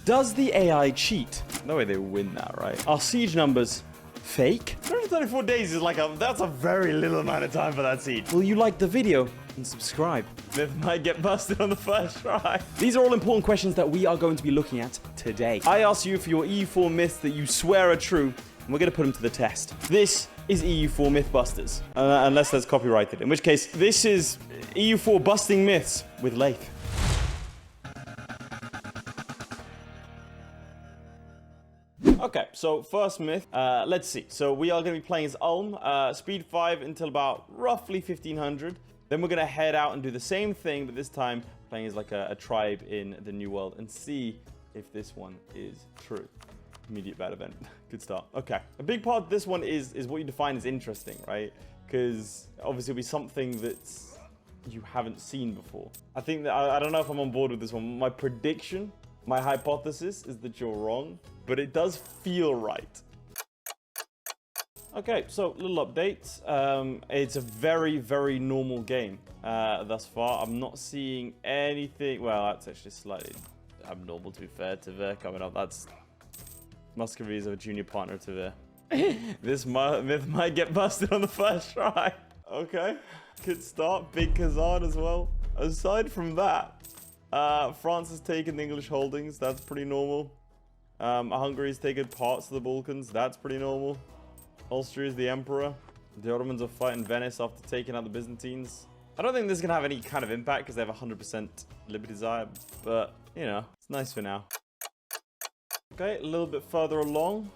Does the AI cheat? No way they win that, right? Are siege numbers fake? 134 days is like that's a very little amount of time for that siege. Will you like the video and subscribe? Myth might get busted on the first try. These are all important questions that we are going to be looking at today. I ask you for your EU4 myths that you swear are true, and we're going to put them to the test. This is EU4 Mythbusters, unless that's copyrighted, in which case this is EU4 Busting Myths with Laith. Okay, so first myth, let's see. So we are going to be playing as Ulm, speed 5 until about roughly 1500. Then we're going to head out and do the same thing, but this time playing as like a tribe in the New World and see if this one is true. Immediate bad event. Good start. Okay. A big part of this one is what you define as interesting, right? Because obviously it'll be something that you haven't seen before. I think that, I don't know if I'm on board with this one. My prediction, my hypothesis is that you're wrong, but it does feel right. Okay, so little update. It's a very, very normal game thus far. I'm not seeing anything. Well, that's actually slightly abnormal to be fair to Ver coming up. That's Muscovy is a junior partner to Ver. This myth might get busted on the first try. Okay, good start. Big Kazan as well. Aside from that, France has taken the English holdings. That's pretty normal. Hungary's taken parts of the Balkans. That's pretty normal. Austria is the emperor. The Ottomans are fighting Venice after taking out the Byzantines. I don't think this is going to have any kind of impact because they have 100% liberty desire, but, you know, it's nice for now. Okay, a little bit further along,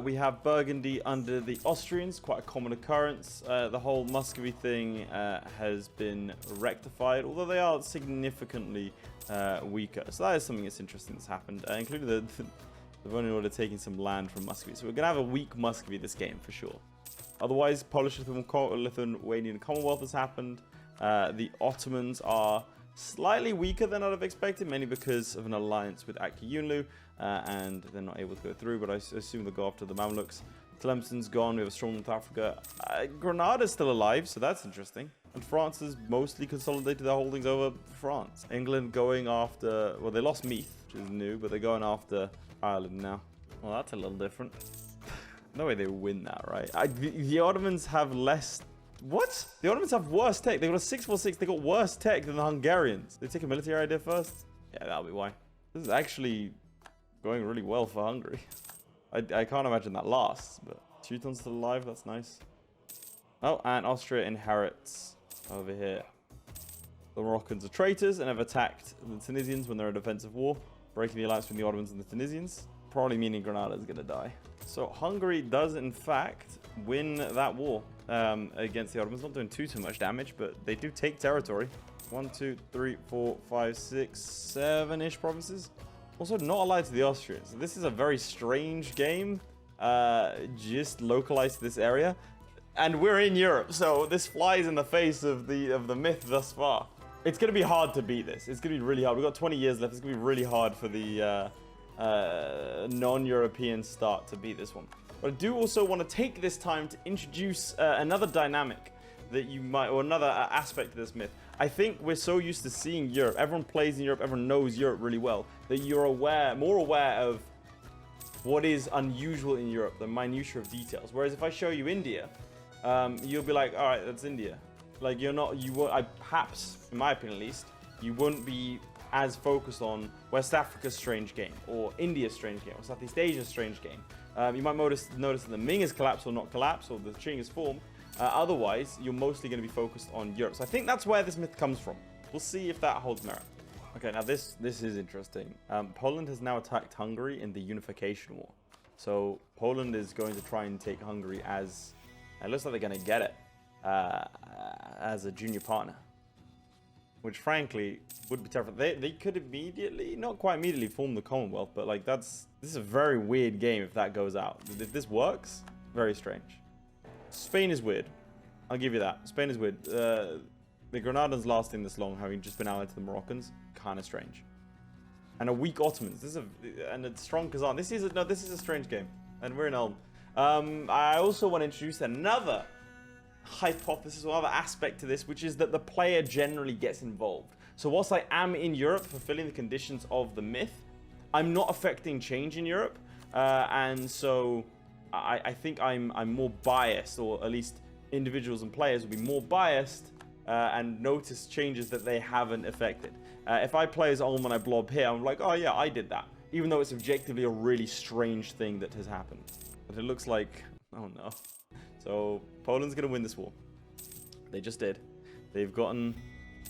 we have Burgundy under the Austrians, quite a common occurrence. The whole Muscovy thing has been rectified, although they are significantly weaker. So that is something that's interesting that's happened, including the Livonian Order taking some land from Muscovy. So we're going to have a weak Muscovy this game, for sure. Otherwise, Polish-Lithuanian Commonwealth has happened. The Ottomans are slightly weaker than I'd have expected, mainly because of an alliance with Akyunlu, and they're not able to go through, but I assume they'll go after the Mamluks. Tlemcen's gone, we have a strong North Africa. Granada's still alive, so that's interesting. And France has mostly consolidated their holdings over France. England going after, well, they lost Meath, which is new, but they're going after Ireland now. Well, that's a little different. No way they win that, right? The Ottomans have less... What? The Ottomans have worse tech. They got a 646. They got worse tech than the Hungarians. They take a military idea first? Yeah, that'll be why. This is actually going really well for Hungary. I can't imagine that lasts, but Teuton's still alive. That's nice. Oh, and Austria inherits over here. The Moroccans are traitors and have attacked the Tunisians when they're in a defensive war, breaking the alliance between the Ottomans and the Tunisians, probably meaning Granada is going to die. So Hungary does, in fact, win that war against the Ottomans. Not doing too much damage, but they do take territory. 1, 2, 3, 4, 5, 6, 7-ish provinces. Also not allied to the Austrians. This is a very strange game, just localized to this area. And we're in Europe, so this flies in the face of the myth thus far. It's going to be hard to beat this. It's going to be really hard. We've got 20 years left. It's going to be really hard for the non-European start to beat this one. But I do also want to take this time to introduce another dynamic that you might, or another aspect of this myth. I think we're so used to seeing Europe. Everyone plays in Europe. Everyone knows Europe really well. That you're more aware of what is unusual in Europe, the minutiae of details. Whereas if I show you India, you'll be like, all right, that's India. Like perhaps, in my opinion at least, you wouldn't be as focused on West Africa's strange game, or India's strange game, or Southeast Asia's strange game. You might notice that the Ming has collapsed or not collapsed, or the Qing has formed. Otherwise, you're mostly going to be focused on Europe. So I think that's where this myth comes from. We'll see if that holds merit. Okay, now this is interesting. Poland has now attacked Hungary in the Unification War. So Poland is going to try and take Hungary as, it looks like they're going to get it, as a junior partner. Which frankly would be terrible. They could immediately, not quite immediately, form the Commonwealth, but like this is a very weird game if that goes out. If this works, very strange. Spain is weird. I'll give you that. Spain is weird. The Granadans lasting this long, having just been allied to the Moroccans, kind of strange. And a weak Ottomans. And a strong Kazan. This is a strange game, and we're in Ulm. I also want to introduce another hypothesis or other aspect to this, which is that the player generally gets involved. So whilst I am in Europe fulfilling the conditions of the myth, I'm not affecting change in Europe, and so I think I'm more biased, or at least individuals and players will be more biased and notice changes that they haven't affected. If I play as Ulm and I blob here, I'm like, oh yeah, I did that, even though it's objectively a really strange thing that has happened. But it looks like, oh no. So Poland's gonna win this war. They just did. They've gotten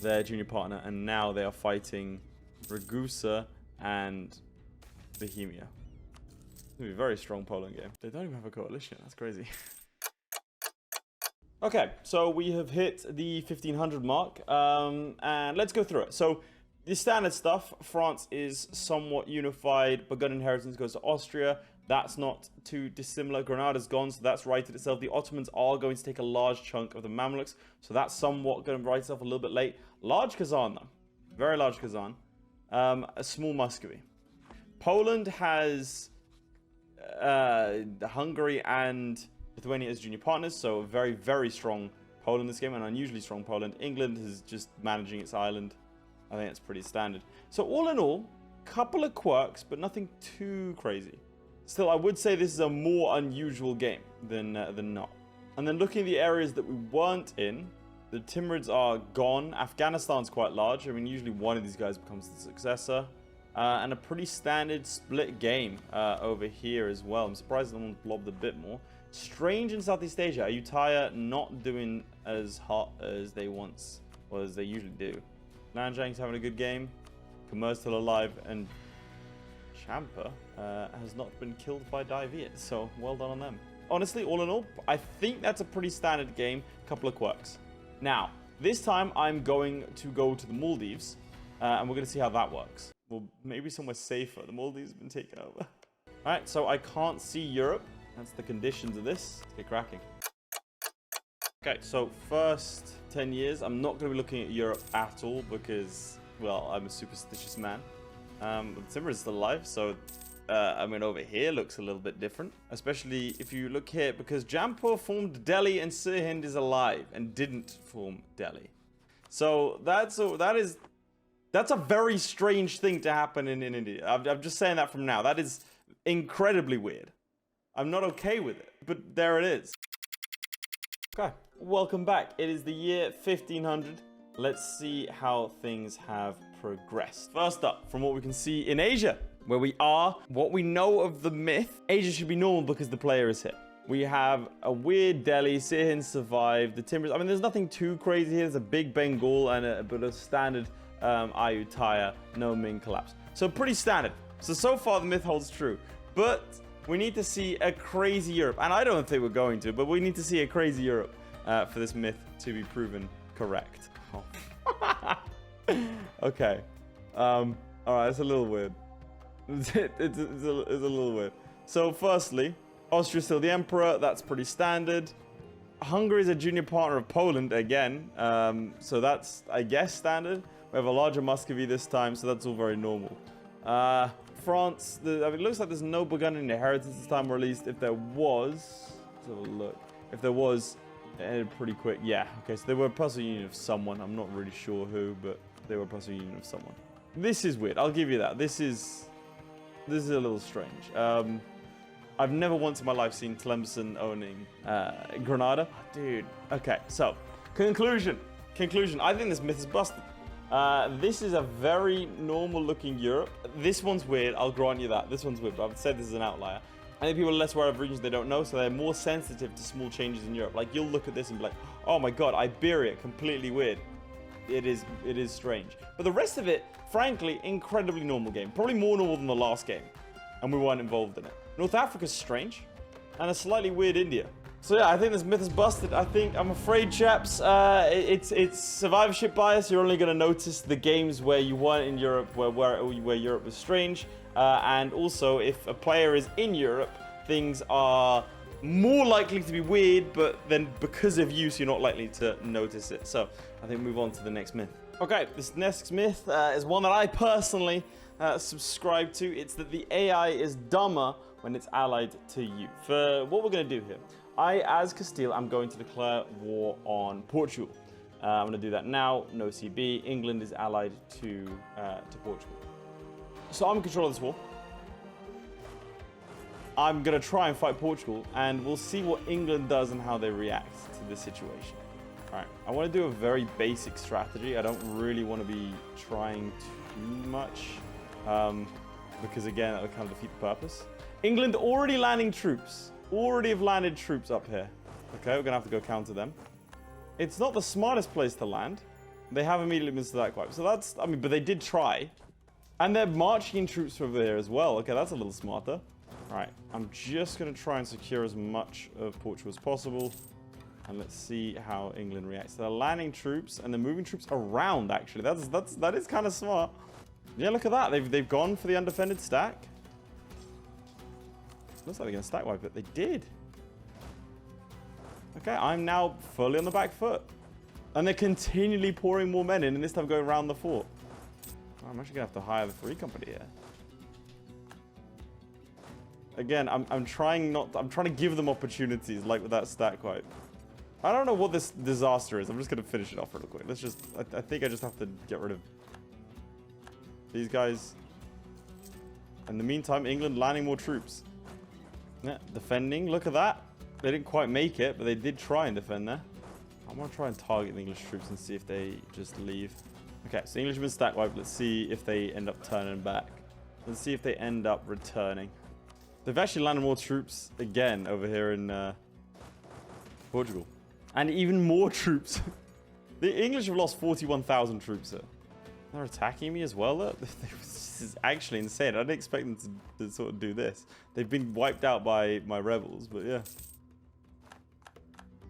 their junior partner, and now they are fighting Ragusa and Bohemia. It's gonna be a very strong Poland game. They don't even have a coalition. That's crazy. Okay, so we have hit the 1500 mark, and let's go through it. So the standard stuff, France is somewhat unified. Burgundian inheritance goes to Austria. That's not too dissimilar. Granada's gone, so that's righted itself. The Ottomans are going to take a large chunk of the Mamluks, so that's somewhat going to right itself a little bit late. Large Kazan, though. Very large Kazan. A small Muscovy. Poland has Hungary and Lithuania as junior partners, so a very, very strong Poland this game, an unusually strong Poland. England is just managing its island. I think it's pretty standard. So all in all, couple of quirks, but nothing too crazy. Still, I would say this is a more unusual game than not. And then looking at the areas that we weren't in, the Timurids are gone. Afghanistan's quite large. I mean, usually one of these guys becomes the successor. And a pretty standard split game over here as well. I'm surprised no one's blobbed a bit more. Strange in Southeast Asia. Ayutthaya not doing as hot as they once, or as they usually do. Nanjang's having a good game. Khmer's still alive, and Champa has not been killed by Diviet, so well done on them. Honestly, all in all, I think that's a pretty standard game. Couple of quirks. Now, this time I'm going to go to the Maldives, and we're going to see how that works. Well, maybe somewhere safer. The Maldives have been taken over. Alright, so I can't see Europe. That's the conditions of this. Let's get cracking. Okay, so first 10 years, I'm not going to be looking at Europe at all because, well, I'm a superstitious man. But Timur is still alive, so I mean, over here looks a little bit different. Especially if you look here, because Jampur formed Delhi and Sirhind is alive and didn't form Delhi. So that's a very strange thing to happen in India. I'm just saying that from now. That is incredibly weird. I'm not okay with it, but there it is. Okay, welcome back. It is the year 1500. Let's see how things have progressed. First up, from what we can see in Asia, where we are, what we know of the myth, Asia should be normal because the player is here. We have a weird Delhi, Sirhind survived, the Timurids. I mean, there's nothing too crazy here. There's a big Bengal and a bit of standard Ayutthaya, no Ming collapse. So pretty standard. So far the myth holds true. But we need to see a crazy Europe. And I don't think we're going to, but we need to see a crazy Europe for this myth to be proven correct. Oh. Okay. Alright, it's a little weird. It's a little weird. So firstly, Austria's still the emperor. That's pretty standard. Hungary is a junior partner of Poland again. So that's, I guess, standard. We have a larger Muscovy this time, so that's all very normal. France, I mean, it looks like there's no Burgundian inheritance this time, or at least if there was, let's have a look. If there was, it ended pretty quick. Yeah, okay, so they were a puzzle union of someone. I'm not really sure who, but they were a puzzle union of someone. This is weird, I'll give you that. This is a little strange. I've never once in my life seen Tlemcen owning Granada. Dude, okay, so, conclusion. I think this myth is busted. This is a very normal looking Europe. This one's weird, I'll grant you that. This one's weird, but I've said this is an outlier. I think people are less aware of regions they don't know, so they're more sensitive to small changes in Europe. Like, you'll look at this and be like, oh my god, Iberia, completely weird. It is strange. But the rest of it, frankly, incredibly normal game. Probably more normal than the last game. And we weren't involved in it. North Africa's strange. And a slightly weird India. So yeah, I think this myth is busted. I'm afraid, chaps, it's survivorship bias. You're only going to notice the games where you weren't in Europe, where Europe was strange. And also, if a player is in Europe, things are more likely to be weird, but then because of use, you're not likely to notice it. So I think move on to the next myth. Okay, this next myth is one that I personally subscribe to. It's that the AI is dumber when it's allied to you. For what we're going to do here, I, as Castile, am going to declare war on Portugal. I'm going to do that now. No CB. England is allied to Portugal. So I'm in control of this war. I'm going to try and fight Portugal, and we'll see what England does and how they react to this situation. All right, I want to do a very basic strategy. I don't really want to be trying too much, because again, that would kind of defeat the purpose. England already landing troops. Already have landed troops up here. Okay, we're going to have to go counter them. It's not the smartest place to land. They have immediately been stack wiped. So that's, I mean, but they did try. And they're marching in troops over here as well. Okay, that's a little smarter. All right, I'm just going to try and secure as much of Portugal as possible. And let's see how England reacts. They're landing troops and they're moving troops around, actually. That is kind of smart. Yeah, look at that. They've gone for the undefended stack. Looks like they're going to stack wipe it. They did. Okay, I'm now fully on the back foot. And they're continually pouring more men in, and this time going around the fort. Oh, I'm actually going to have to hire the free company here. Again, I'm trying to give them opportunities, like with that stack wipe. I don't know what this disaster is. I'm just going to finish it off real quick. Let's just, I think I just have to get rid of these guys. In the meantime, England landing more troops. Yeah, defending. Look at that. They didn't quite make it, but they did try and defend there. I want to try and target the English troops and see if they just leave. Okay, so Englishmen stack wipe. Let's see if they end up turning back. Let's see if they end up returning. They've actually landed more troops again over here in Portugal. And even more troops. The English have lost 41,000 troops here. They're attacking me as well. This is actually insane. I didn't expect them to sort of do this. They've been wiped out by my rebels, but yeah.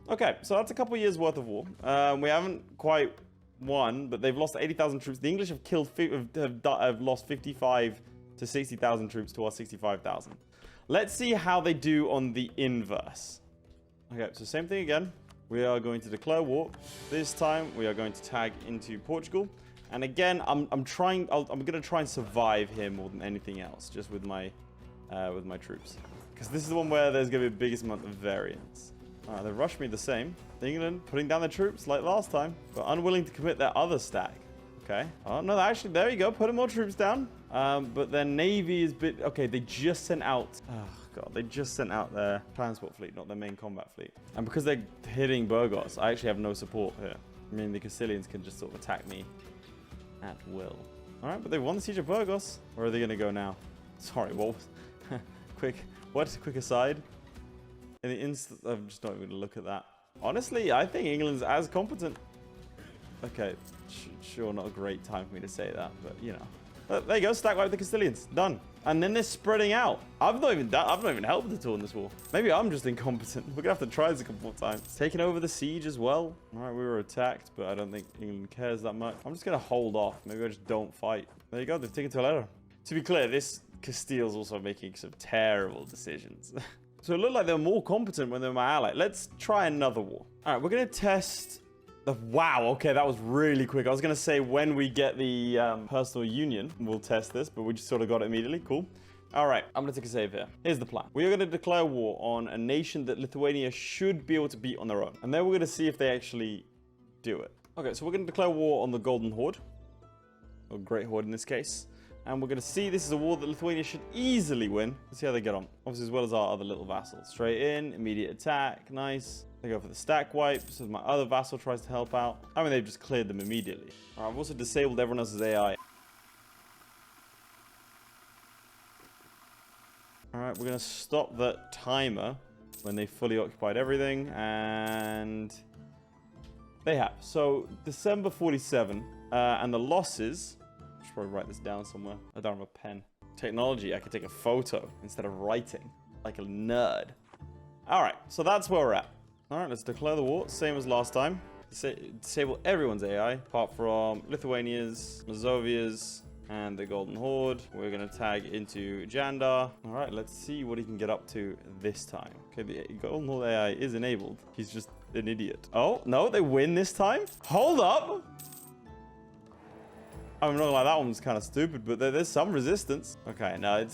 Okay, so that's a couple years worth of war. We haven't quite won, but they've lost 80,000 troops. The English have lost 55 to 60,000 troops to our 65,000. Let's see how they do on the inverse. Okay, so same thing again. We are going to declare war. This time we are going to tag into Portugal. And again, I'm going to try and survive here more than anything else, just with my troops, because this is the one where there's going to be the biggest amount of variance. They rushed me the same. England putting down their troops like last time, but unwilling to commit their other stack. Okay. Oh no, actually, there you go, putting more troops down. But their navy is bit. Okay, they just sent out. Oh god, they just sent out their transport fleet, not their main combat fleet. And because they're hitting Burgos, I actually have no support here. I mean, the Castilians can just sort of attack me at will. All right, but they won the siege of Burgos. Where are they going to go now? Sorry, what was... quick aside. In the instant... I'm just not even going to look at that. Honestly, I think England's as competent. Okay, sure, not a great time for me to say that, but, you know. There you go, stack wipe the Castilians. Done. And then they're spreading out. I've not even helped at all in this war. Maybe I'm just incompetent. We're going to have to try this a couple more times. Taking over the siege as well. All right, we were attacked, but I don't think England cares that much. I'm just going to hold off. Maybe I just don't fight. There you go. They've taken to a letter. To be clear, this Castile's also making some terrible decisions. So it looked like they were more competent when they were my ally. Let's try another war. All right, we're going to test... Wow, okay, that was really quick. I was going to say when we get the personal union, we'll test this, but we just sort of got it immediately. Cool. All right, I'm going to take a save here. Here's the plan. We are going to declare war on a nation that Lithuania should be able to beat on their own. And then we're going to see if they actually do it. Okay, so we're going to declare war on the Golden Horde. Or Great Horde in this case. And we're going to see this is a war that Lithuania should easily win. Let's see how they get on. Obviously, as well as our other little vassals. Straight in, immediate attack. Nice. They go for the stack wipe, so my other vassal tries to help out. I mean, they've just cleared them immediately. All right, I've also disabled everyone else's AI. All right, we're going to stop the timer when they fully occupied everything, and they have. So, December 47, and the losses... I should probably write this down somewhere. I don't have a pen. Technology, I could take a photo instead of writing, like a nerd. All right, so that's where we're at. All right, let's declare the war, same as last time. Disable everyone's AI, apart from Lithuania's, Mazovia's, and the Golden Horde. We're going to tag into Jandar. All right, let's see what he can get up to this time. Okay, the Golden Horde AI is enabled. He's just an idiot. Oh, no, they win this time? Hold up! I'm not like that one's kind of stupid, but there's some resistance. Okay, no,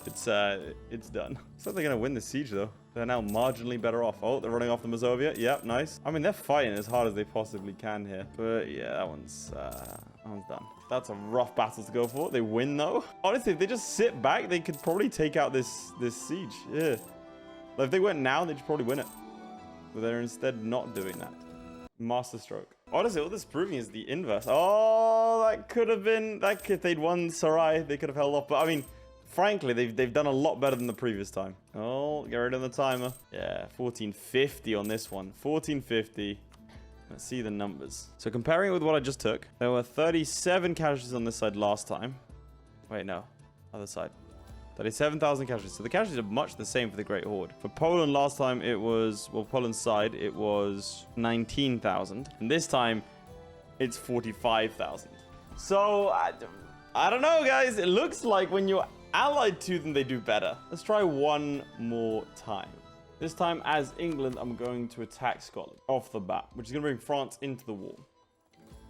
it's done. Looks like they're going to win the siege, though. They're now marginally better off. Oh, they're running off the Mazovia. Yep, nice. I mean, they're fighting as hard as they possibly can here. But yeah, that one's done. That's a rough battle to go for. They win, though. Honestly, if they just sit back, they could probably take out this siege. Yeah. Like, if they went now, they'd probably win it. But they're instead not doing that. Masterstroke. Honestly, all this proving is the inverse. Oh, that could have been... If they'd won Sarai, they could have held off. But, I mean... Frankly, they've done a lot better than the previous time. Oh, get rid of the timer. Yeah, 1450 on this one. 1450. Let's see the numbers. So comparing it with what I just took, there were 37 casualties on this side last time. Wait, no. Other side. 37,000 casualties. So the casualties are much the same for the Great Horde. For Poland last time, it was... Well, Poland's side, it was 19,000. And this time, it's 45,000. So, I don't know, guys. It looks like when you're allied to them, they do better. Let's try one more time. This time, as England, I'm going to attack Scotland off the bat, which is going to bring France into the war.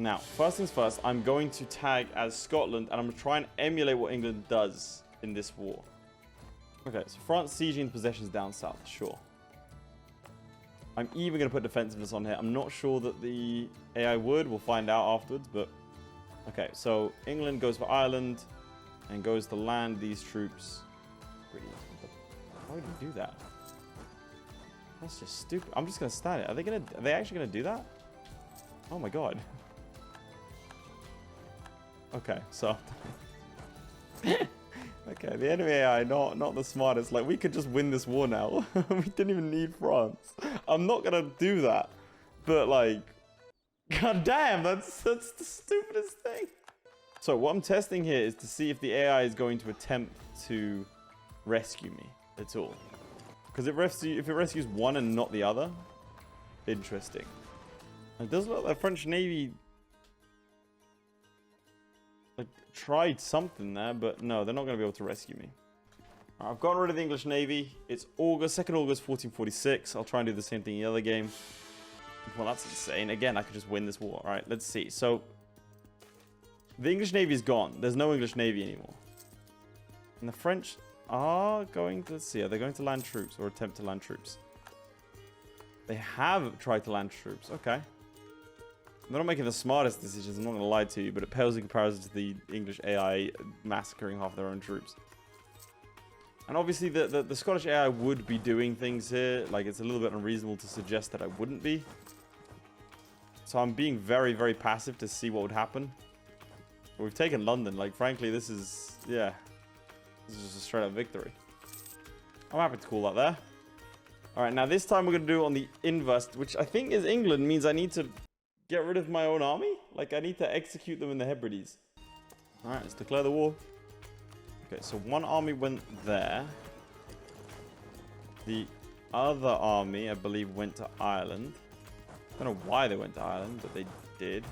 Now, first things first, I'm going to tag as Scotland, and I'm going to try and emulate what England does in this war. Okay, so France sieging possessions down south, sure. I'm even going to put defensiveness on here. I'm not sure that the AI would. We'll find out afterwards, but... Okay, so England goes for Ireland and goes to land these troops. Why would you do that? That's just stupid. I'm just gonna stand it. Are they actually gonna do that? Oh my god. Okay, so okay, the enemy AI not the smartest. Like, we could just win this war now. We didn't even need France. I'm not gonna do that. But like, god damn, that's the stupidest thing. So what I'm testing here is to see if the AI is going to attempt to rescue me at all. Because if it rescues one and not the other, interesting. It does look like the French Navy like tried something there, but no, they're not going to be able to rescue me. Right, I've gotten rid of the English Navy. It's August, 2nd August 1446. I'll try and do the same thing in the other game. Well, that's insane. Again, I could just win this war. All right, let's see. So the English Navy is gone. There's no English Navy anymore. And the French are going to... Let's see. Are they going to land troops or attempt to land troops? They have tried to land troops. Okay. They're not making the smartest decisions. I'm not going to lie to you. But it pales in comparison to the English AI massacring half their own troops. And obviously the Scottish AI would be doing things here. Like, it's a little bit unreasonable to suggest that I wouldn't be. So I'm being very, very passive to see what would happen. We've taken London. Like, frankly, this is... Yeah. This is just a straight up victory. I'm happy to call that there. Alright, now this time we're going to do it on the inverse, which I think is England, means I need to get rid of my own army. Like, I need to execute them in the Hebrides. Alright, let's declare the war. Okay, so one army went there. The other army, I believe, went to Ireland. I don't know why they went to Ireland, but they did.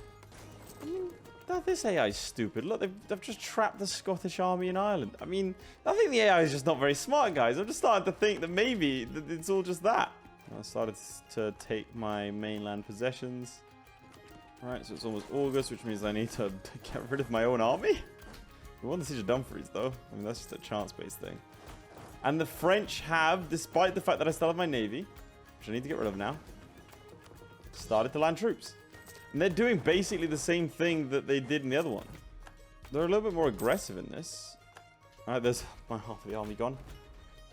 This AI is stupid. Look, they've just trapped the Scottish army in Ireland. I mean, I think the AI is just not very smart, guys. I'm just starting to think that maybe it's all just that. I started to take my mainland possessions. Alright, so it's almost August, which means I need to get rid of my own army. We won the Siege of Dumfries, though. I mean, that's just a chance-based thing. And the French have, despite the fact that I still have my navy, which I need to get rid of now, started to land troops. And they're doing basically the same thing that they did in the other one. They're a little bit more aggressive in this. Alright, there's my half of the army gone.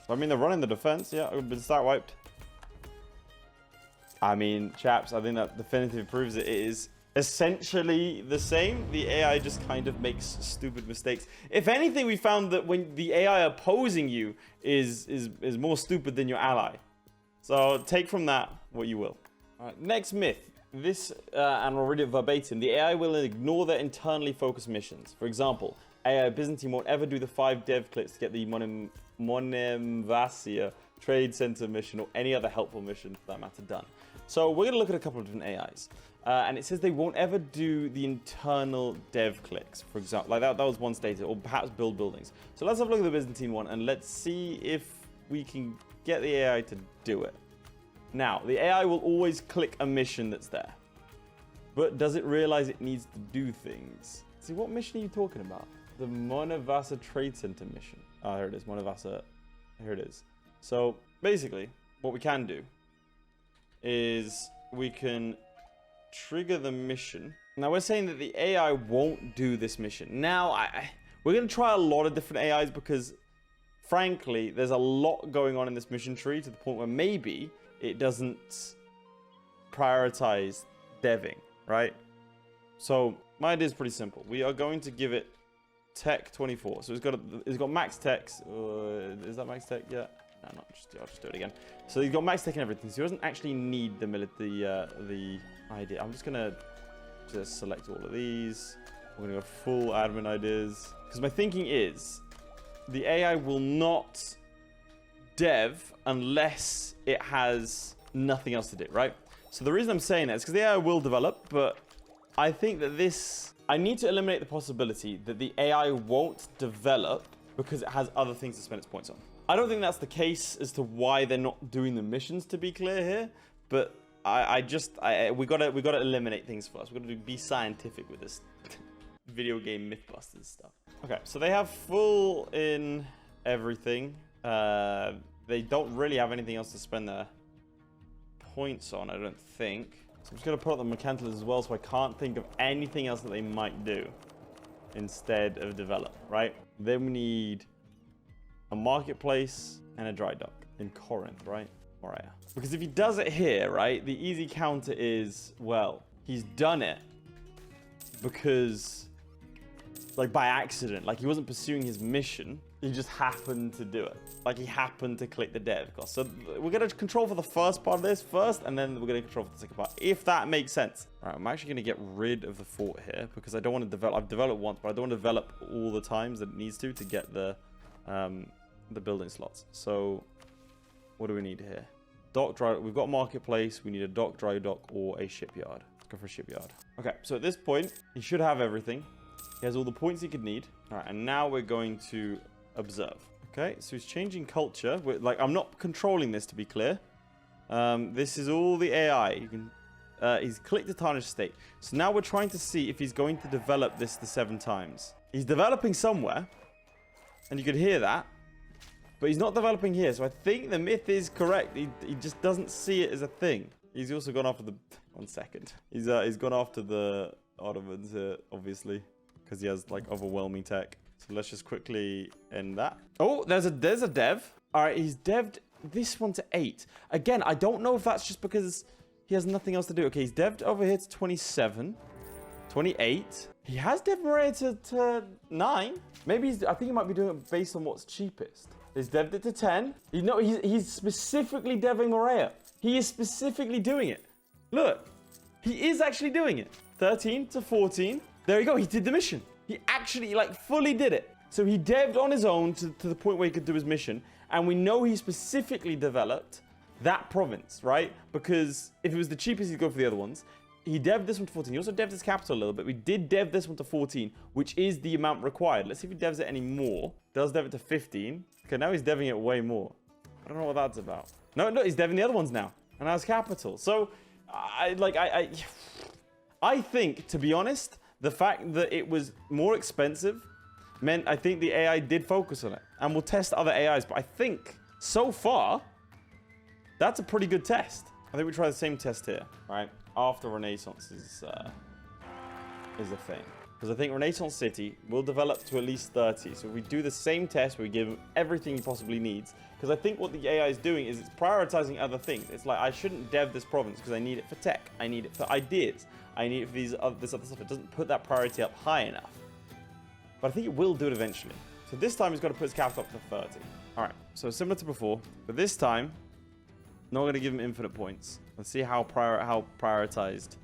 So, I mean, they're running the defense. Yeah, I've been start wiped. I mean, chaps, I think that definitively proves it is essentially the same. The AI just kind of makes stupid mistakes. If anything, we found that when the AI opposing you is more stupid than your ally. So take from that what you will. All right, next myth. This, and I'll read it verbatim, the AI will ignore their internally focused missions. For example, AI Byzantine won't ever do the 5 dev clicks to get the Monemvasia trade center mission or any other helpful mission for that matter done. So we're going to look at a couple of different AIs. And it says they won't ever do the internal dev clicks, for example. Like that was one stated, or perhaps build buildings. So let's have a look at the Byzantine one and let's see if we can get the AI to do it. Now, the AI will always click a mission that's there. But does it realize it needs to do things? See, what mission are you talking about? The Monemvasia Trade Center mission. Oh, here it is. Monemvasia. Here it is. So, basically, what we can do is we can trigger the mission. Now, we're saying that the AI won't do this mission. Now, we're going to try a lot of different AIs because, frankly, there's a lot going on in this mission tree to the point where maybe it doesn't prioritize deving, right? So my idea is pretty simple. We are going to give it tech 24. So it's got max tech. Is that max tech yet? No, not I'll just do it again. So he's got max tech and everything. So he doesn't actually need the idea. I'm just gonna select all of these. We're gonna go full admin ideas because my thinking is the AI will not dev unless it has nothing else to do, right? So the reason I'm saying that is because the AI will develop, but I think that I need to eliminate the possibility that the AI won't develop because it has other things to spend its points on. I don't think that's the case as to why they're not doing the missions, to be clear here, but we gotta eliminate things first. We gotta be scientific with this video game Mythbusters stuff. Okay, so they have full in everything. They don't really have anything else to spend their points on, I don't think. So I'm just gonna put up the mercantilist as well, so I can't think of anything else that they might do instead of develop, right? Then we need a marketplace and a dry dock in Corinth, right? Morea. Because if he does it here, right, the easy counter is, well, he's done it because, like, by accident, like he wasn't pursuing his mission, he just happened to do it. Like he happened to click the dev cost. So we're gonna control for the first part of this first, and then we're gonna control for the second part, if that makes sense. All right, I'm actually gonna get rid of the fort here because I don't want to develop. I've developed once, but I don't want to develop all the times that it needs to get the building slots. So what do we need here? Dock, dry. We've got marketplace. We need a dock, dry dock, or a shipyard. Let's go for a shipyard. Okay, so at this point, he should have everything. He has all the points he could need. All right, and now we're going to observe. Okay, so he's changing culture. I'm not controlling this, to be clear. This is all the AI. You can. He's clicked the tarnished state. So now we're trying to see if he's going to develop this the 7 times. He's developing somewhere, and you could hear that. But he's not developing here, so I think the myth is correct. He just doesn't see it as a thing. He's also gone after the... 1 second. He's gone after the Ottomans here, obviously, because he has, like, overwhelming tech. So let's just quickly end that. Oh, there's a dev. All right, he's devved this one to 8. Again, I don't know if that's just because he has nothing else to do. Okay, he's devved over here to 27, 28. He has devved Morea to 9. Maybe I think he might be doing it based on what's cheapest. He's devved it to 10. He's specifically deving Morea. He is specifically doing it. Look, he is actually doing it. 13 to 14. There you go. He did the mission. He actually, like, fully did it. So he devved on his own to the point where he could do his mission. And we know he specifically developed that province, right? Because if it was the cheapest, he'd go for the other ones. He devved this one to 14. He also devved his capital a little bit. We did dev this one to 14, which is the amount required. Let's see if he devs it any more. Does dev it to 15. Okay, now he's deving it way more. I don't know what that's about. No, he's deving the other ones now. And has capital. So, I think, to be honest, the fact that it was more expensive meant I think the AI did focus on it. And we'll test other AIs. But I think, so far, that's a pretty good test. I think we try the same test here, right? After Renaissance is a thing. Because I think Renaissance City will develop to at least 30. So if we do the same test where we give him everything he possibly needs. Because I think what the AI is doing is it's prioritizing other things. It's like, I shouldn't dev this province because I need it for tech. I need it for ideas. I need it for this other stuff. It doesn't put that priority up high enough. But I think it will do it eventually. So this time he's got to put his capital up to 30. All right, so similar to before. But this time, not going to give him infinite points. Let's see how prioritized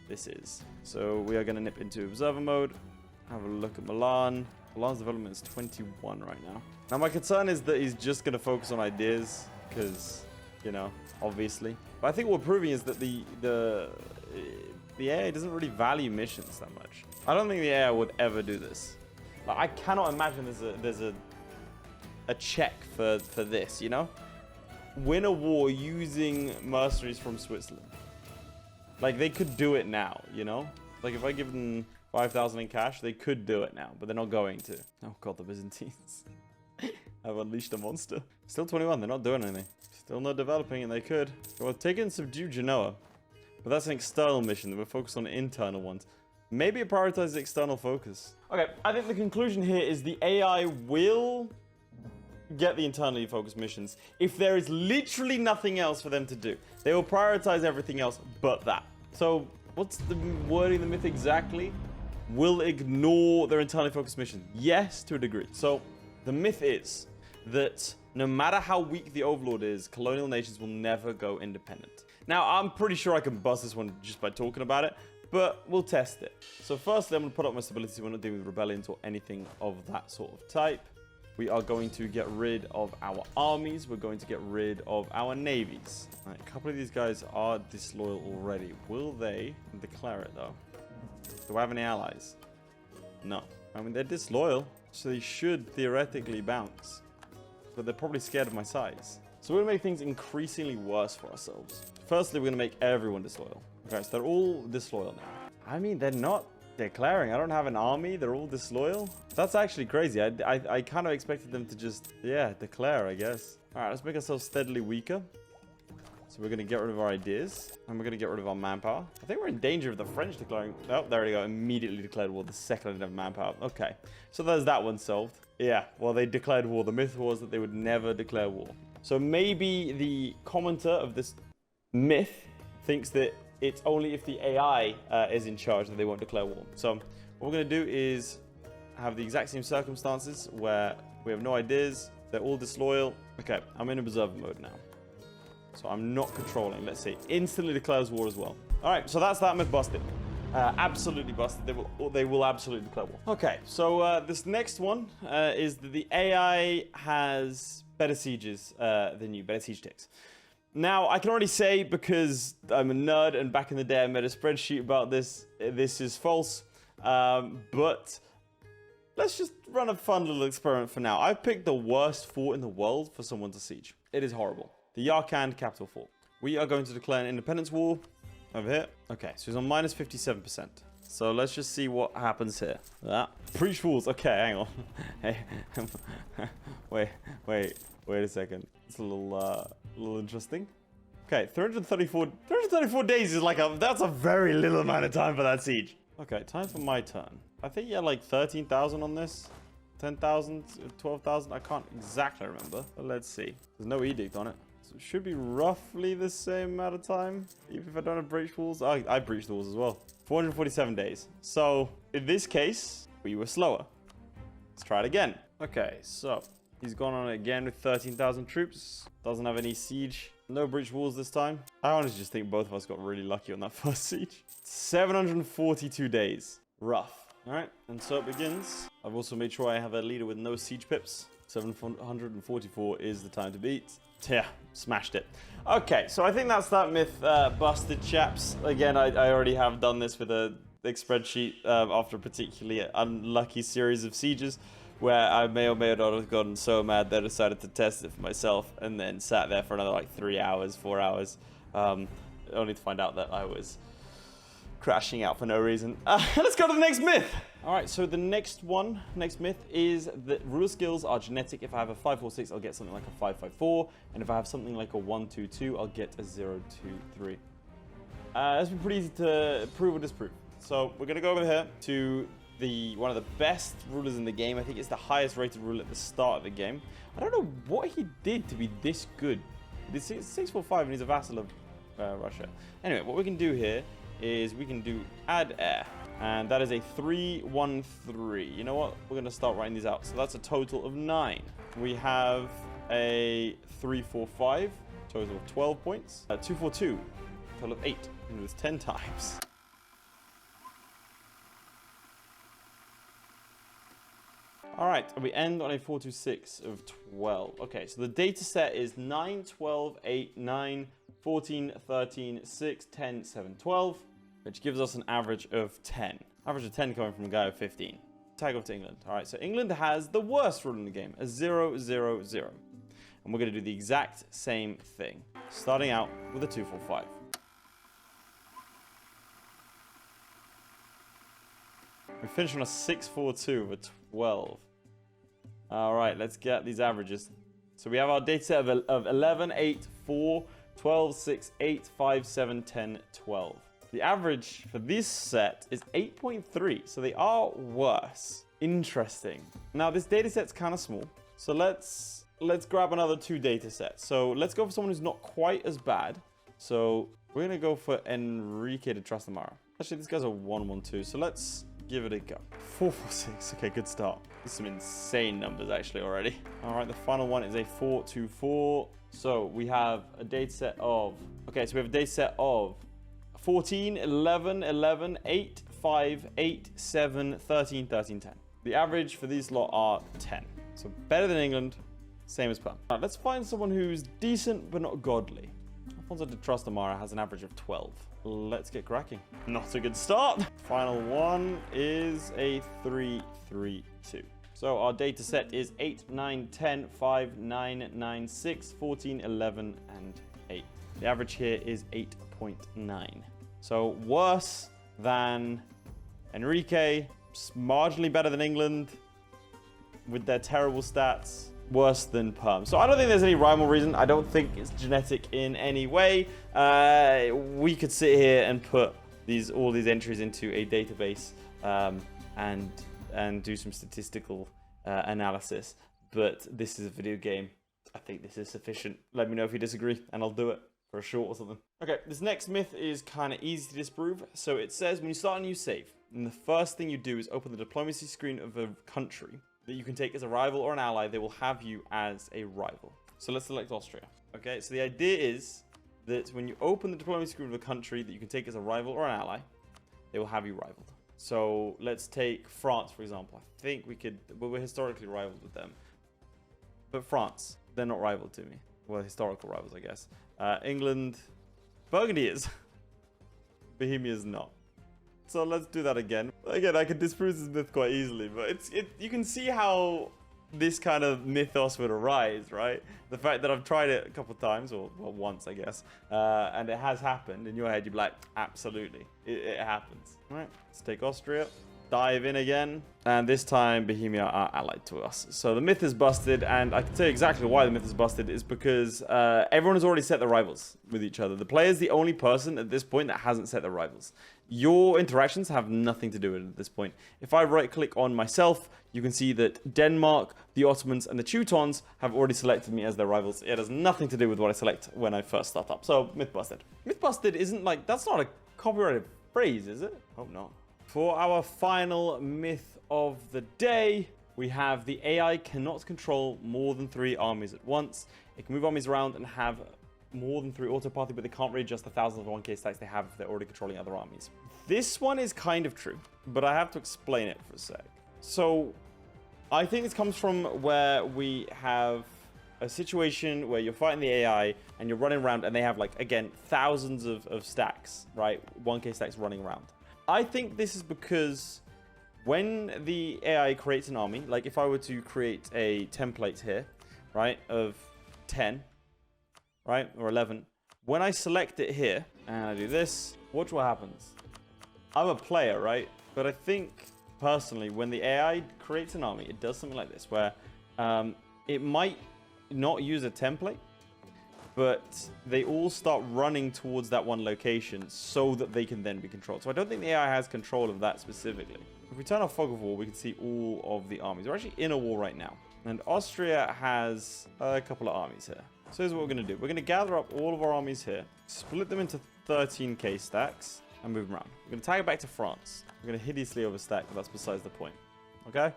this is. So we are going to nip into observer mode. Have a look at Milan. Milan's development is 21 right now. Now my concern is that he's just going to focus on ideas because, you know, obviously. But I think what we're proving is that the AI doesn't really value missions that much. I don't think the AI would ever do this. Like, I cannot imagine there's a check for this, you know? Win a war using mercenaries from Switzerland. Like, they could do it now, you know? Like, if I give them 5,000 in cash, they could do it now, but they're not going to. Oh god, the Byzantines have unleashed a monster. Still 21, they're not doing anything. Still not developing, and they could. Well, take and subdue Genoa. But that's an external mission. We're focused on internal ones. Maybe it prioritizes external focus. Okay, I think the conclusion here is the AI will get the internally focused missions if there is literally nothing else for them to do. They will prioritize everything else but that. So what's the wording of the myth exactly? Will ignore their internally focused mission. Yes, to a degree. So the myth is that no matter how weak the Overlord is, Colonial Nations will never go independent. Now, I'm pretty sure I can bust this one just by talking about it, but we'll test it. So firstly, I'm going to put up my stability so we're not dealing with rebellions or anything of that sort of type. We are going to get rid of our armies. We're going to get rid of our navies. Right, a couple of these guys are disloyal already. Will they declare it, though? Do I have any allies? No. I mean, they're disloyal, so they should theoretically bounce. But they're probably scared of my size. So we're going to make things increasingly worse for ourselves. Firstly, we're going to make everyone disloyal. Okay, so they're all disloyal now. I mean, they're not declaring. I don't have an army. They're all disloyal. That's actually crazy. I kind of expected them to just, yeah, declare, I guess. All right, let's make ourselves steadily weaker. So we're going to get rid of our ideas. And we're going to get rid of our manpower. I think we're in danger of the French declaring. Oh, there we go. Immediately declared war the second I didn't have manpower. Okay, so there's that one solved. Yeah, well, they declared war. The myth was that they would never declare war. So maybe the commenter of this myth thinks that it's only if the AI is in charge that they won't declare war. So what we're going to do is have the exact same circumstances where we have no ideas. They're all disloyal. Okay, I'm in observer mode now. So I'm not controlling. Let's see. Instantly declares war as well. All right, so that's that myth busted. Absolutely busted. They will absolutely declare war. Okay, so this next one is that the AI has better sieges than you, better siege ticks. Now, I can already say, because I'm a nerd and back in the day I made a spreadsheet about this, this is false. But let's just run a fun little experiment for now. I've picked the worst fort in the world for someone to siege. It is horrible. The Yarkand capital fort. We are going to declare an independence war over here. Okay, so he's on minus 57%. So let's just see what happens here. Breach walls. Okay, hang on. Hey, wait a second. It's a little interesting. Okay, 334 days is like that's a very little amount of time for that siege. Okay, time for my turn. I think you had like 13,000 on this. 10,000, 12,000. I can't exactly remember, but let's see. There's no edict on it. So it should be roughly the same amount of time, even if I don't have breach walls. I breached the walls as well. 447 days. So in this case, we were slower. Let's try it again. Okay, so he's gone on again with 13,000 troops. Doesn't have any siege. No breach walls this time. I honestly just think both of us got really lucky on that first siege. 742 days. Rough. All right, and so it begins. I've also made sure I have a leader with no siege pips. 744 is the time to beat. Yeah, smashed it. Okay, so I think that's that myth busted, chaps. Again, I already have done this with a big spreadsheet after a particularly unlucky series of sieges where I may or may not have gotten so mad that I decided to test it for myself and then sat there for another like 3 hours, 4 hours, only to find out that I was crashing out for no reason. Let's go to the next myth. All right, so the next myth is that ruler skills are genetic. If I have a 546, I'll get something like a 554, and if I have something like a 122, I'll get a 023. That's been pretty easy to prove or disprove. So we're gonna go over here to one of the best rulers in the game. I think it's the highest rated ruler at the start of the game. I don't know what he did to be this good. This is 645 and he's a vassal of Russia. Anyway, what we can do here is we can do add air, and that is a 313. You know what? We're going to start writing these out. So that's a total of 9. We have a 345, total of 12 points. 242, total of 8. And it was 10 times. All right, and we end on a 426 of 12. Okay, so the data set is 9, 12, 8, 9, 14, 13, 6, 10, 7, 12, which gives us an average of 10. Average of 10 coming from a guy of 15. Tag off to England. All right, so England has the worst rule in the game, a 0, 0, 0. And we're going to do the exact same thing, starting out with a 245. We finish on a 642 of a 12. All right, let's get these averages. So we have our data set of 11, 8, 4, 12, 6, 8, 5, 7, 10, 12. The average for this set is 8.3, so they are worse. Interesting. Now this data set's kind of small, so let's grab another 2 data sets. So let's go for someone who's not quite as bad. So we're gonna go for Aeryka to Trastamara. Actually, this guy's a 1-1-2, so let's give it a go. 4-4-6. Okay, good start. These are some insane numbers actually already. All right, the final one is a 4-2-4. So we have a data set of, okay, so we have a data set of 14, 11, 11, 8, 5, 8, 7, 13, 13, 10. The average for these lot are 10. So better than England, same as Perm. Right, let's find someone who's decent but not godly. Alfonso de Trastamara has an average of 12. Let's get cracking. Not a good start. Final one is a 3-3-2. So our data set is 8, 9, 10, 5, 9, 9, 6, 14, 11, and 8. The average here is 8.9. So worse than Aeryka, marginally better than England with their terrible stats, worse than Perm. So I don't think there's any rhyme or reason. I don't think it's genetic in any way. We could sit here and put all these entries into a database and do some statistical analysis, but this is a video game. I think this is sufficient. Let me know if you disagree and I'll do it for a short or something. Okay, this next myth is kind of easy to disprove. So it says when you start a new save, and the first thing you do is open the diplomacy screen of a country that you can take as a rival or an ally, they will have you as a rival. So let's select Austria. Okay, so the idea is that when you open the diplomacy screen of a country that you can take as a rival or an ally, they will have you rivaled. So let's take France, for example. I think we could, well, we're historically rivaled with them. But France, they're not rival to me. Well, historical rivals, I guess. England, Burgundy is. Bohemia is not. So let's do that again. Again, I could disprove this myth quite easily, but you can see how this kind of mythos would arise, right? The fact that I've tried it a couple of times, or well, once, I guess, and it has happened. In your head, you'd be like, absolutely, it happens. All right, let's take Austria. Dive in again, and this time Bohemia are allied to us. So the myth is busted, and I can tell you exactly why the myth is busted is because everyone has already set their rivals with each other. The player is the only person at this point that hasn't set their rivals. Your interactions have nothing to do with it at this point. If I right-click on myself, you can see that Denmark, the Ottomans, and the Teutons have already selected me as their rivals. It has nothing to do with what I select when I first start up. So myth busted. Myth busted isn't like, that's not a copyrighted phrase, is it? Hope not. For our final myth of the day, we have the AI cannot control more than 3 armies at once. It can move armies around and have more than 3 autopathy, but they can't readjust the thousands of 1k stacks they have if they're already controlling other armies. This one is kind of true, but I have to explain it for a sec. So I think this comes from where we have a situation where you're fighting the AI and you're running around and they have, like, again, thousands of stacks, right? 1k stacks running around. I think this is because when the AI creates an army, like if I were to create a template here, right, of 10, right, or 11, when I select it here and I do this, watch what happens. I'm a player, right? But I think personally, when the AI creates an army, it does something like this, where it might not use a template, but they all start running towards that one location so that they can then be controlled. So I don't think the AI has control of that specifically. If we turn off Fog of War, we can see all of the armies. We're actually in a war right now. And Austria has a couple of armies here. So here's what we're going to do. We're going to gather up all of our armies here, split them into 13k stacks, and move them around. We're going to tag it back to France. We're going to hideously overstack, but that's besides the point. Okay?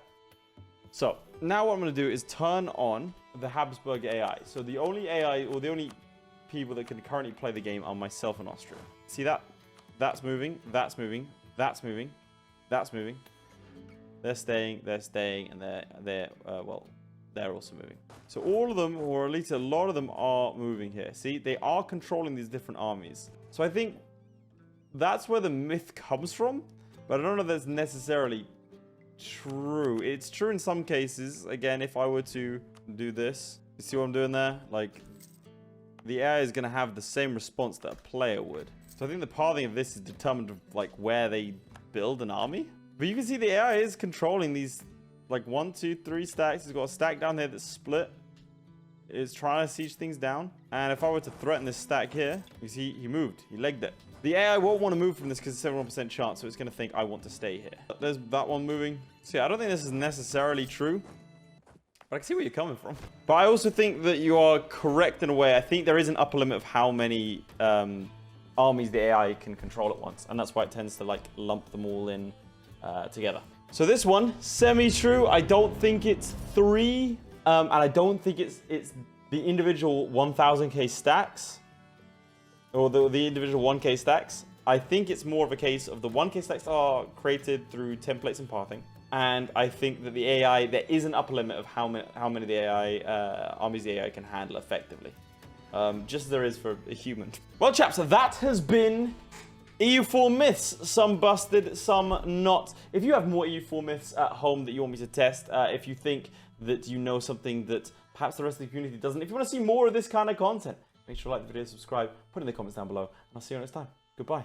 So now what I'm going to do is turn on the Habsburg AI. So the only AI, or the only people that can currently play the game are myself and Austria. See that? That's moving, that's moving, that's moving, that's moving. They're staying, and they're also moving. So all of them, or at least a lot of them, are moving here. See, they are controlling these different armies. So I think that's where the myth comes from, but I don't know if that's necessarily true. It's true in some cases. Again, if I were to do this, you see what I'm doing there? Like, the AI is going to have the same response that a player would. So I think the pathing of this is determined of, like, where they build an army. But you can see the AI is controlling these, like, 1, 2, 3 stacks. It's got a stack down there that's split. is trying to siege things down. And if I were to threaten this stack here, you see, he moved. He legged it. The AI won't want to move from this because it's a 71% chance, so it's going to think I want to stay here. There's that one moving. So yeah, I don't think this is necessarily true, but I can see where you're coming from. But I also think that you are correct in a way. I think there is an upper limit of how many armies the AI can control at once, and that's why it tends to like lump them all in together. So this one, semi-true. I don't think it's 3, and I don't think it's the individual 1000k stacks. Or the individual 1k stacks. I think it's more of a case of the 1k stacks are created through templates and pathing. And I think that the AI, there is an upper limit of how many the AI armies the AI can handle effectively. Just as there is for a human. Well, chaps, that has been EU4 myths. Some busted, some not. If you have more EU4 myths at home that you want me to test, if you think that you know something that perhaps the rest of the community doesn't, if you want to see more of this kind of content, make sure to like the video, subscribe, put it in the comments down below, and I'll see you next time. Goodbye.